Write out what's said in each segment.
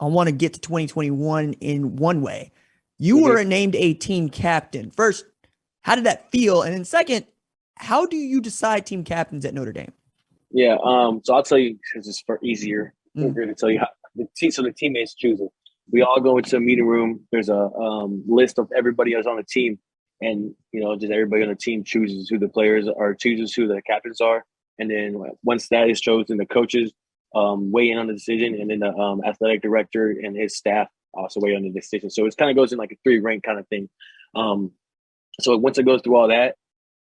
I want to get to 2021 in one way. You Hmm. were named a team captain. First, how did that feel? And then second, how do you decide team captains at Notre Dame? Yeah. So I'll tell you since it's for easier. I'm Mm, going to tell you how so the teammates choose it. We all go into a meeting room. There's a list of everybody that's on the team, and just everybody on the team chooses who the players are, chooses who the captains are, and then once that is chosen, the coaches weigh in on the decision, and then the athletic director and his staff also weigh in on the decision. So it kind of goes in like a three rank kind of thing. Um, so once it goes through all that,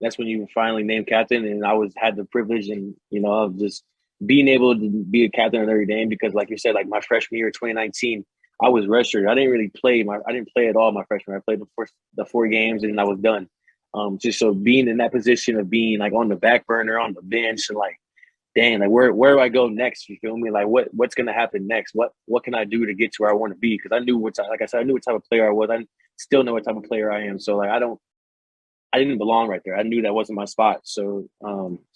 that's when you finally name captain. And I had the privilege and of just being able to be a captain of Notre Dame because, like you said, like my freshman year, 2019, I was redshirted. I didn't really play. I didn't play at all my freshman. I played the four games and I was done. Just so being in that position of being like on the back burner, on the bench, and like, dang, like where do I go next? You feel me? Like what's gonna happen next? What can I do to get to where I want to be? Because I knew like I said, I knew what type of player I was. I still know what type of player I am. So like I didn't belong right there. I knew that wasn't my spot. So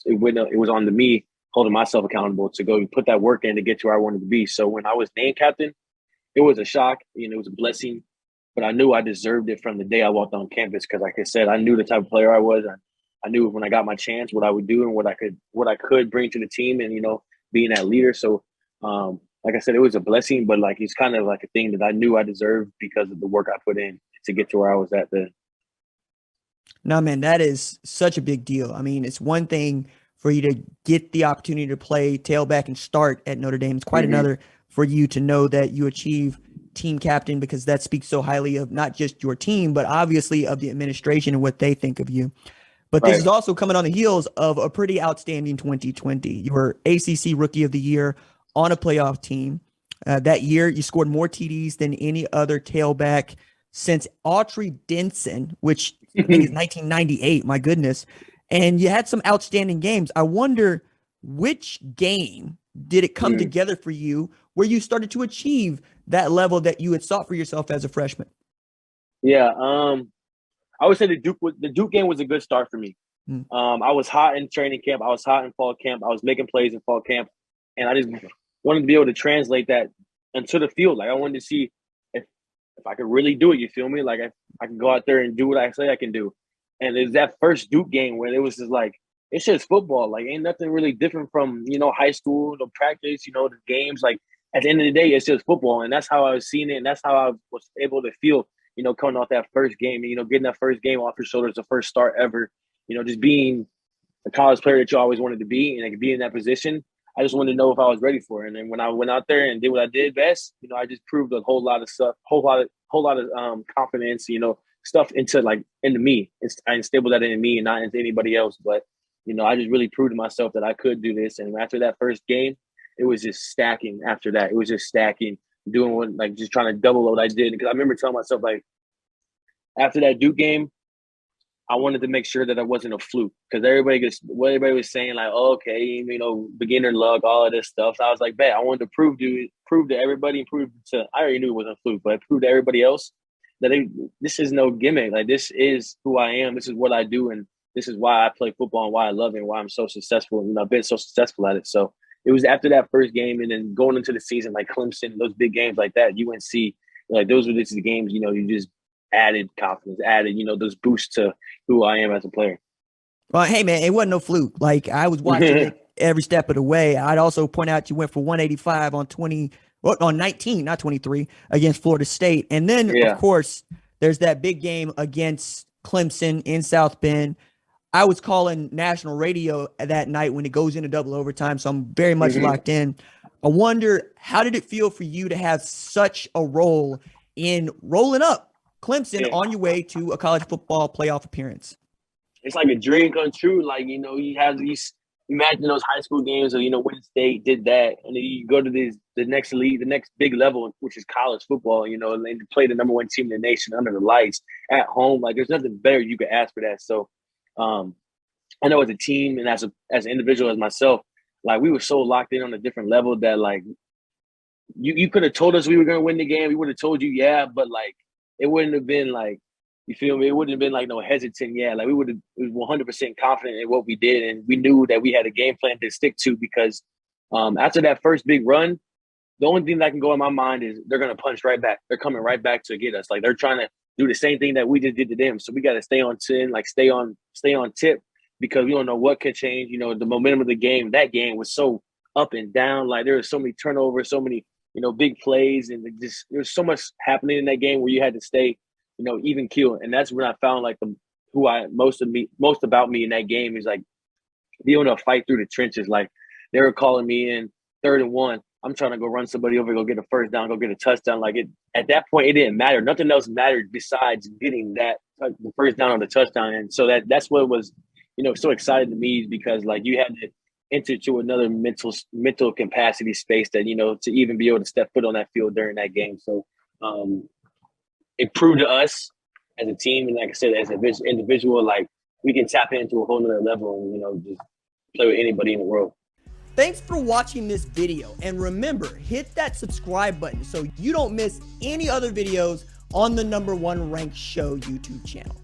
it was on to me holding myself accountable to go put that work in to get to where I wanted to be. So when I was named captain, it was a shock. It was a blessing, but I knew I deserved it from the day I walked on campus because, like I said, I knew the type of player I was. I knew when I got my chance what I would do and what I could bring to the team, and being that leader. So, like I said, it was a blessing, but like it's kind of like a thing that I knew I deserved because of the work I put in to get to where I was at then. no, man, that is such a big deal. I mean, it's one thing for you to get the opportunity to play tailback and start at Notre Dame. It's quite Mm-hmm. another for you to know that you achieve team captain because that speaks so highly of not just your team, but obviously of the administration and what they think of you. But this Right. is also coming on the heels of a pretty outstanding 2020. You were ACC Rookie of the Year on a playoff team. That year, you scored more TDs than any other tailback since Autry Denson, which I think is 1998. My goodness. And you had some outstanding games. I wonder which game did it come Mm. together for you where you started to achieve that level that you had sought for yourself as a freshman? Yeah. I would say the Duke game was a good start for me. Mm. I was hot in training camp. I was hot in fall camp. I was making plays in fall camp, and I just wanted to be able to translate that into the field. Like I wanted to see if I could really do it. You feel me? Like I can go out there and do what I say I can do. And it's that first Duke game where it was just like it's just football. Like ain't nothing really different from high school, the practice, the games. Like at the end of the day, it's just football, and that's how I was seeing it, and that's how I was able to feel. Coming off that first game, and getting that first game off your shoulders, the first start ever. Just being a college player that you always wanted to be and like, be in that position. I just wanted to know if I was ready for it. And then when I went out there and did what I did best, I just proved a whole lot of stuff, whole lot of confidence, stuff into me. I instilled that in me and not into anybody else. But I just really proved to myself that I could do this. And after that first game, it was just stacking. After that, it was just stacking, doing what like just trying to double what I did. Because I remember telling myself like after that Duke game, I wanted to make sure that it wasn't a fluke because everybody was saying like, oh, okay, beginner luck, all of this stuff. So I was like, man, I wanted to prove to everybody, and prove to I already knew it wasn't a fluke, but I proved to everybody else that this is no gimmick. Like this is who I am. This is what I do, and this is why I play football and why I love it and why I'm so successful. And I've been so successful at it. So it was after that first game, and then going into the season, like Clemson, those big games like that, UNC, like those were just the games. You just added confidence, added those boosts to who I am as a player. Well, hey man, it wasn't no fluke. Like I was watching it every step of the way. I'd also point out you went for 185 on 20, well, on 19, not 23, against Florida State, and then of Yeah. course there's that big game against Clemson in South Bend. I was calling national radio that night when it goes into double overtime, so I'm very much Hmm. locked in. I wonder how did it feel for you to have such a role in rolling up Clemson Yeah. on your way to a college football playoff appearance? It's like a dream come true. Like, you have these imagine those high school games of, Wayne State did that. And then you go to the next league, the next big level, which is college football, and they play the number one team in the nation under the lights at home. Like there's nothing better you could ask for that. So um I know as a team and as an individual as myself, like we were so locked in on a different level that like you could have told us we were gonna win the game. We would have told you, yeah, but like it wouldn't have been like you feel me. It wouldn't have been like no hesitant. Yeah, like we would have was 100% confident in what we did, and we knew that we had a game plan to stick to because after that first big run, the only thing that can go in my mind is they're going to punch right back. They're coming right back to get us. Like they're trying to do the same thing that we just did to them. So we got to stay on 10, like stay on tip, because we don't know what could change. You know, the momentum of the game, that game was so up and down. Like there was so many turnovers, so many, you know, big plays, and just there's so much happening in that game where you had to stay, you know, even keel. And that's when I found like most about me in that game is like being able to fight through the trenches. Like they were calling me in 3rd and 1. I'm trying to go run somebody over, go get a first down, go get a touchdown. Like at that point, it didn't matter. Nothing else mattered besides getting that the first down on the touchdown. And so that's what was, you know, so exciting to me, is because like you had to enter to another mental capacity space that, you know, to even be able to step foot on that field during that game. So it proved to us as a team, and like I said, as an individual, like we can tap into a whole nother level and, you know, just play with anybody in the world. Thanks for watching this video, and remember, hit that subscribe button so you don't miss any other videos on the #1 Ranked Show YouTube channel.